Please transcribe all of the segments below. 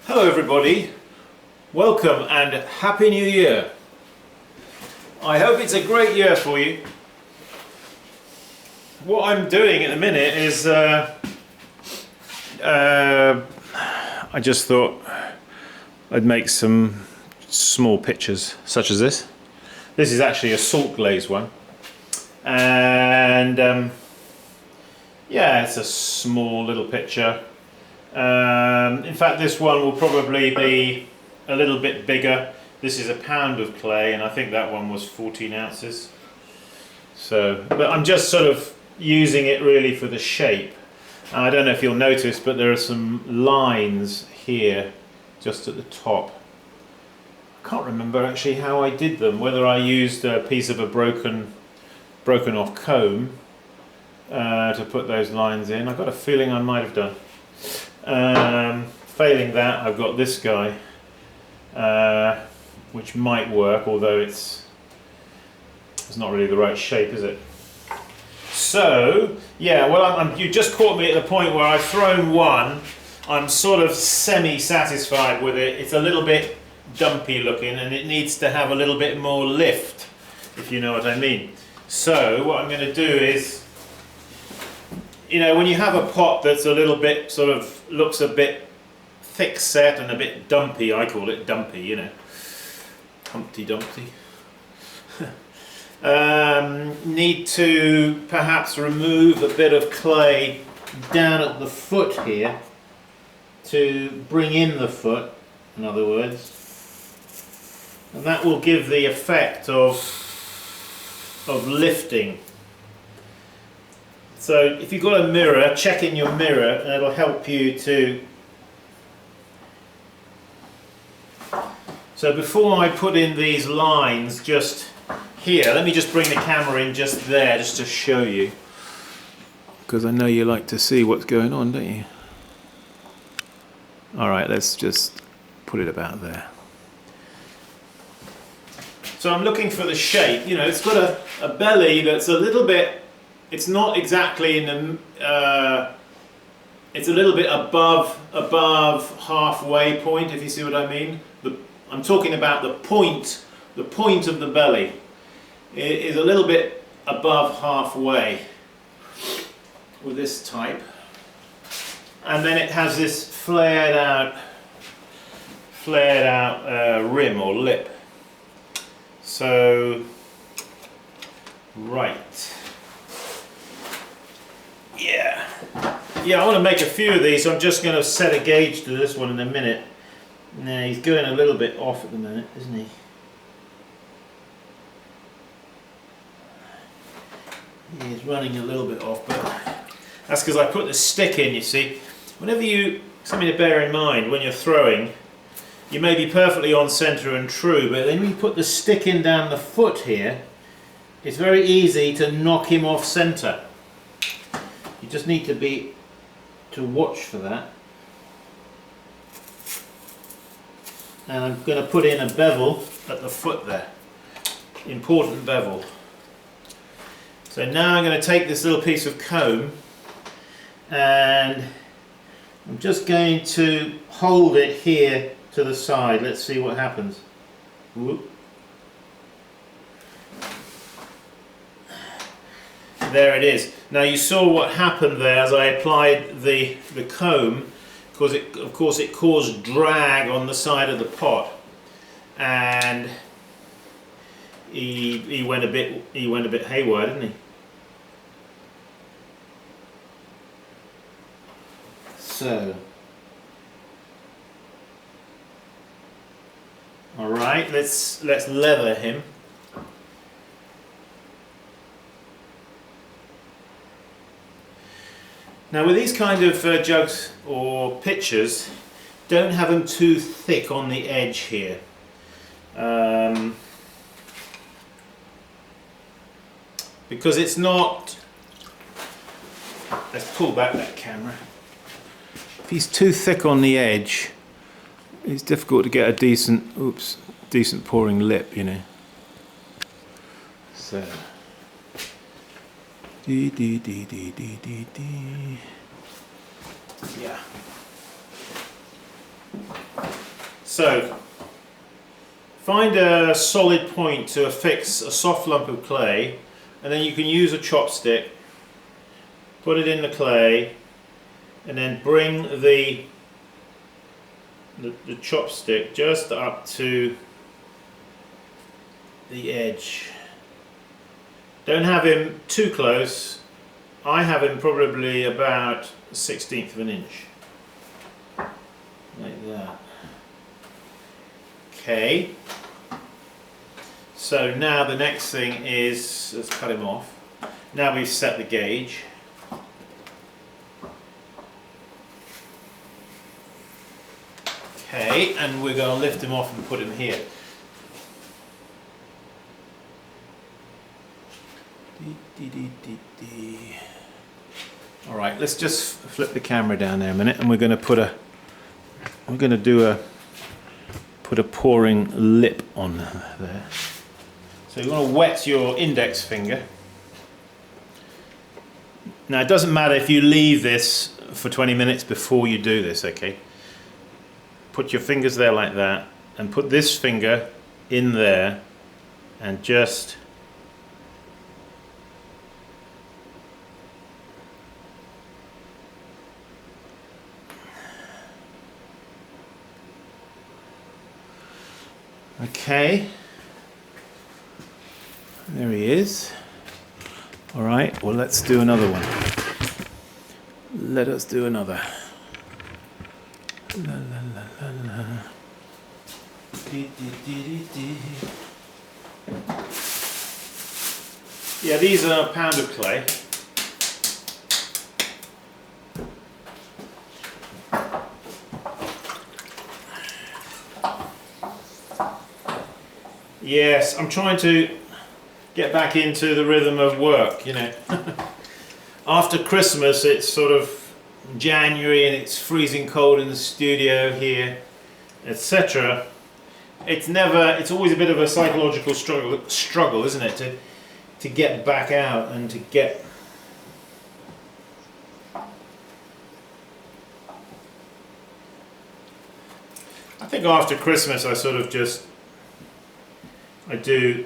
Hello everybody, welcome and Happy New Year. I hope it's a great year for you. What I'm doing at the minute is I just thought I'd make some small pictures such as this. This is actually a salt glaze one, and yeah, it's a small little picture. In fact, this one will probably be a little bit bigger. This is a pound of clay, and I think that one was 14 ounces. So, but I'm just sort of using it really for the shape. I don't know if you'll notice, but there are some lines here just at the top. I can't remember actually how I did them, whether I used a piece of a broken off comb to put those lines in. I've got a feeling I might have done. Failing that, I've got this guy, which might work, although it's not really the right shape, is it? So yeah, well, you just caught me at the point where I've thrown one. I'm sort of semi-satisfied with it. It's a little bit dumpy looking, and it needs to have a little bit more lift, if you know what I mean. So what I'm going to do is, you know, when you have a pot that's a little bit sort of looks a bit thick set and a bit dumpy, I call it dumpy, you know, Humpty Dumpty. Need to perhaps remove a bit of clay down at the foot here to bring in the foot, in other words, and that will give the effect of lifting. So if you've got a mirror, check in your mirror, and it'll help you to. So before I put in these lines just here, let me just bring the camera in just there, just to show you, because I know you like to see what's going on, don't you? Alright, let's just put it about there. So I'm looking for the shape. You know, it's got a belly that's a little bit, it's not exactly in the, it's a little bit above halfway point, if you see what I mean. I'm talking about the point of the belly. It is a little bit above halfway with this type, and then it has this flared out rim or lip. So right, yeah, I want to make a few of these, so I'm just going to set a gauge to this one in a minute. Now he's going a little bit off at the minute, isn't he? He's running a little bit off, but that's because I put the stick in, you see. Something to bear in mind when you're throwing, you may be perfectly on centre and true, but then when you put the stick in down the foot here, it's very easy to knock him off centre. You just need to watch for that. And I'm going to put in a bevel at the foot there. Important bevel. So now I'm going to take this little piece of comb, and I'm just going to hold it here to the side. Let's see what happens. Whoop. There it is. Now you saw what happened there as I applied the comb, because of course it caused drag on the side of the pot, and he went a bit haywire, didn't he? So, all right, let's leather him. Now with these kind of jugs or pitchers, don't have them too thick on the edge here. Because it's not, let's pull back that camera. If he's too thick on the edge, it's difficult to get a decent pouring lip, you know. So Yeah. So, find a solid point to affix a soft lump of clay, and then you can use a chopstick, put it in the clay, and then bring the chopstick just up to the edge. Don't have him too close. I have him probably about 1/16 of an inch. Like that. Okay. So now the next thing is, let's cut him off. Now we've set the gauge. Okay, and we're going to lift him off and put him here. All right, let's just flip the camera down there a minute, and we're going to put a pouring lip on there. So you want to wet your index finger. Now it doesn't matter if you leave this for 20 minutes before you do this, okay? Put your fingers there like that, and put this finger in there, and just okay. There he is. All right, well, let's do another one. Let us do another. La, la, la, la, la. Dee, dee, dee, dee, dee. Yeah, these are a pound of clay. Yes, I'm trying to get back into the rhythm of work, you know. After Christmas, it's sort of January and it's freezing cold in the studio here, etc. It's always a bit of a psychological struggle, isn't it, to get back out and to get I think after Christmas I sort of just I do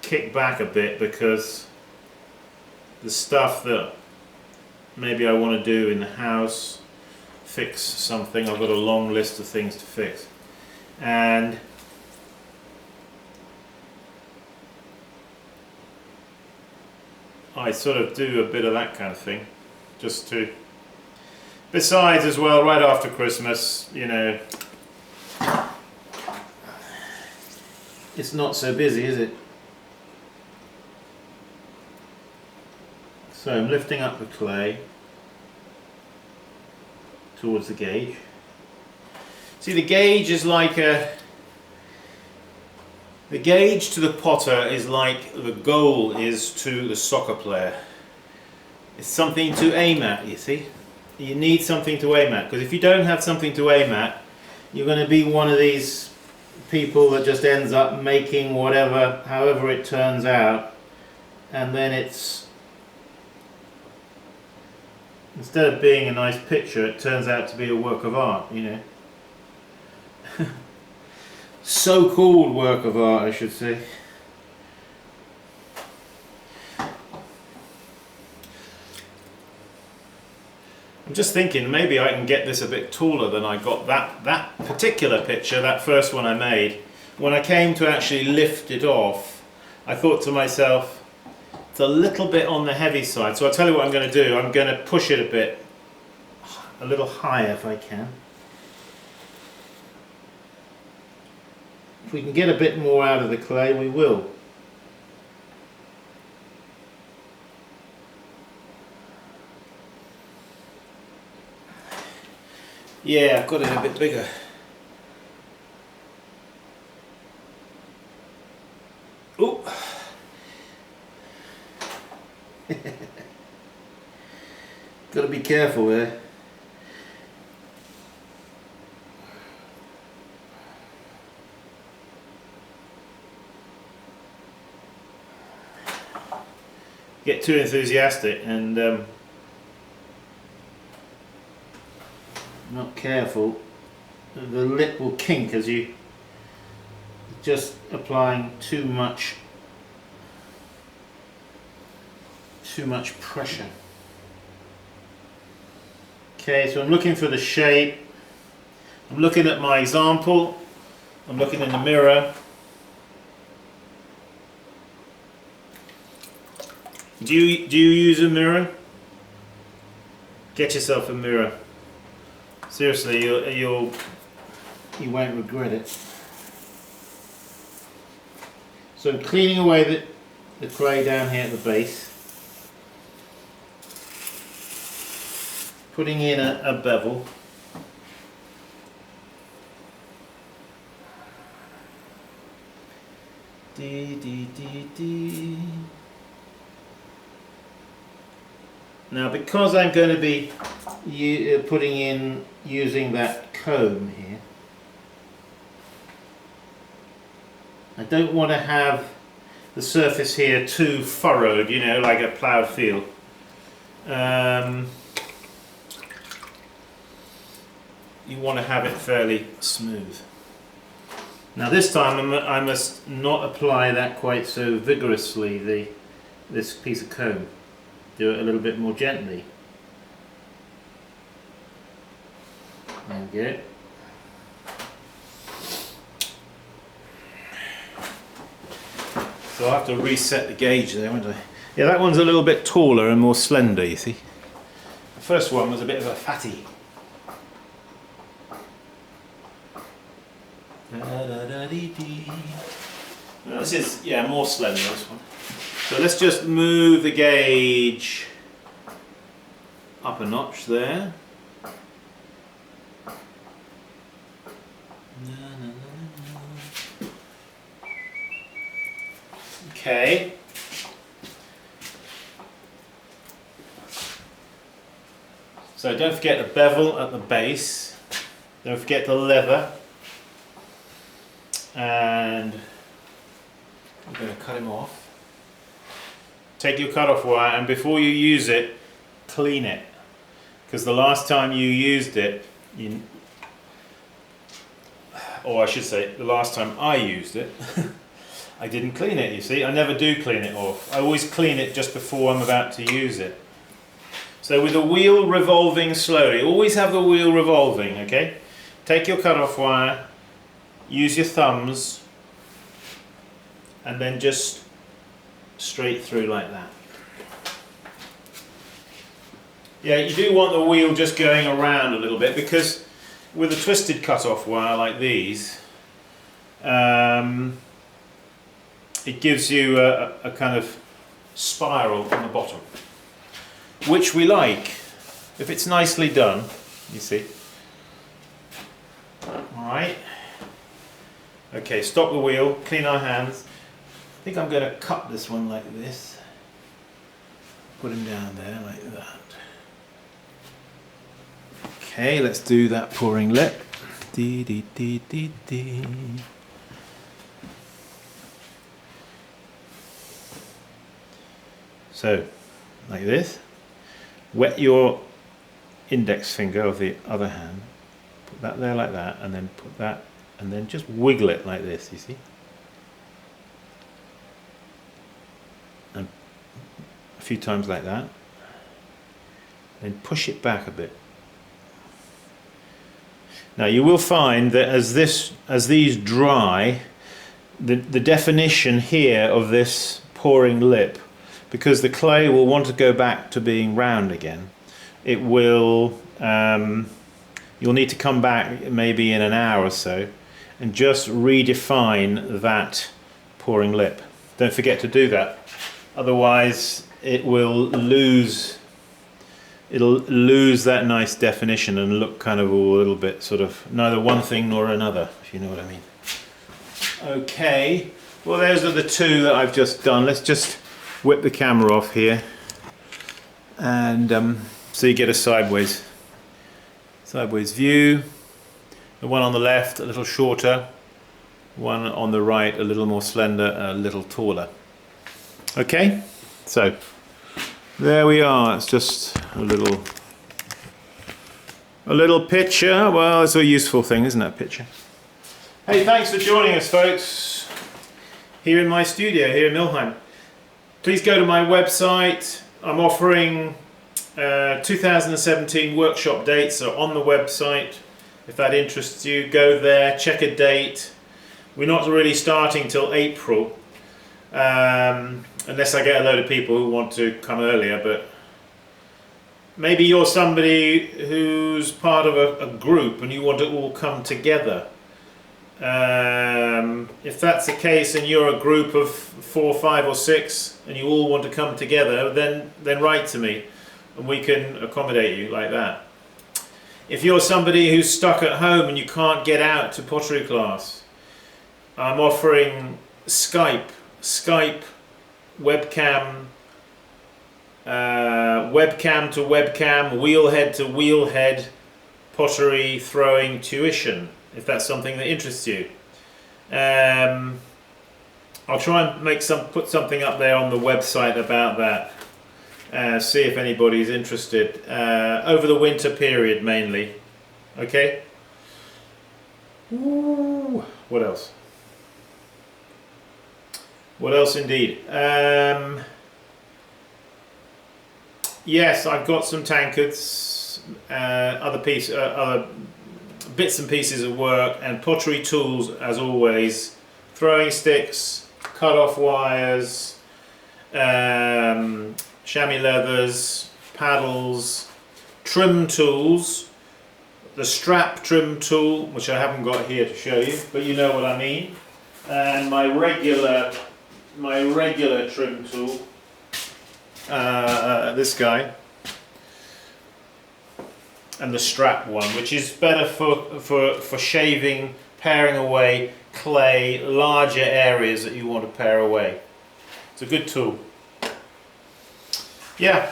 kick back a bit, because the stuff that maybe I want to do in the house, fix something, I've got a long list of things to fix, and I sort of do a bit of that kind of thing, just to, besides as well, right after Christmas, you know, it's not so busy, is it? So I'm lifting up the clay towards the gauge. See, the gauge is like the gauge to the potter is like the goal is to the soccer player. It's something to aim at, you see. You need something to aim at, because if you don't have something to aim at, you're going to be one of these people that just ends up making whatever, however it turns out, and then it's, instead of being a nice picture, it turns out to be a work of art, you know. So-called work of art, I should say. I'm just thinking maybe I can get this a bit taller than I got that particular picture, that first one I made. When I came to actually lift it off, I thought to myself, it's a little bit on the heavy side, so I'll tell you what I'm going to do. I'm going to push it a little higher if I can. If we can get a bit more out of the clay, we will. Yeah, I've got it a bit bigger. Ooh. Got to be careful there. get too enthusiastic and not careful, the lip will kink as you just applying too much pressure. Okay, so I'm looking for the shape. I'm looking at my example. I'm looking in the mirror. Do you use a mirror? Get yourself a mirror. Seriously, you won't regret it. So I'm cleaning away the clay down here at the base. Putting in a bevel. Now, because I'm going to be using that comb here, I don't want to have the surface here too furrowed, you know, like a ploughed field. You want to have it fairly smooth. Now this time I must not apply that quite so vigorously, this piece of comb. Do it a little bit more gently. There we go. So I'll have to reset the gauge there, won't I? Yeah, that one's a little bit taller and more slender, you see. The first one was a bit of a fatty. This is, yeah, more slender, this one. So let's just move the gauge up a notch there. Okay. So don't forget the bevel at the base. Don't forget the lever. And I'm going to cut him off. Take your cut-off wire, and before you use it, clean it, because the last time you used it, or I should say, the last time I used it, I didn't clean it. You see, I never do clean it off. I always clean it just before I'm about to use it. So with the wheel revolving slowly, always have the wheel revolving. Okay, take your cut-off wire. Use your thumbs and then just straight through like that. Yeah, you do want the wheel just going around a little bit, because with a twisted cut-off wire like these, it gives you a kind of spiral on the bottom, which we like if it's nicely done, you see. Alright. Okay, stop the wheel, clean our hands. I think I'm going to cut this one like this. Put him down there like that. Okay, let's do that pouring lip. Dee, dee, dee, dee, dee. So, like this. Wet your index finger of the other hand. Put that there like that, and then put that, and then just wiggle it like this, you see? And a few times like that. Then push it back a bit. Now you will find that as these dry, the definition here of this pouring lip, because the clay will want to go back to being round again, it will, you'll need to come back maybe in an hour or so and just redefine that pouring lip. Don't forget to do that, otherwise it will lose, it'll lose that nice definition and look kind of a little bit sort of neither one thing nor another, if you know what I mean. Okay, well those are the two that I've just done. Let's just whip the camera off here, and so you get a sideways view. The one on the left a little shorter, one on the right a little more slender, a little taller. Okay, so there we are. It's just a little picture. Well, it's a useful thing, isn't it, a picture? Hey, thanks for joining us, folks, here in my studio here in Milheim. Please go to my website. I'm offering 2017 workshop dates are on the website. If that interests you, go there, check a date. We're not really starting till April, unless I get a load of people who want to come earlier, but maybe you're somebody who's part of a group and you want to all come together. If that's the case and you're a group of 4, 5 or 6 and you all want to come together, then write to me and we can accommodate you like that. If you're somebody who's stuck at home and you can't get out to pottery class, I'm offering SKYPE webcam, webcam to webcam, wheelhead to wheelhead pottery throwing tuition, if that's something that interests you. I'll try and put something up there on the website about that. See if anybody's interested. Over the winter period mainly. Okay? Ooh, what else? What else indeed? Yes, I've got some tankards, other bits and pieces of work, and pottery tools as always. Throwing sticks, cut-off wires, chamois leathers, paddles, trim tools, the strap trim tool, which I haven't got here to show you, but you know what I mean, and my regular trim tool, this guy, and the strap one, which is better for shaving, paring away clay, larger areas that you want to pare away. It's a good tool. Yeah,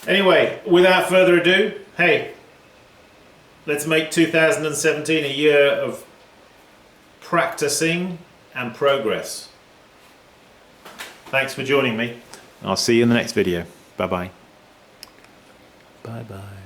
anyway, without further ado, hey, let's make 2017 a year of practicing and progress. Thanks for joining me. I'll see you in the next video. Bye bye. Bye bye.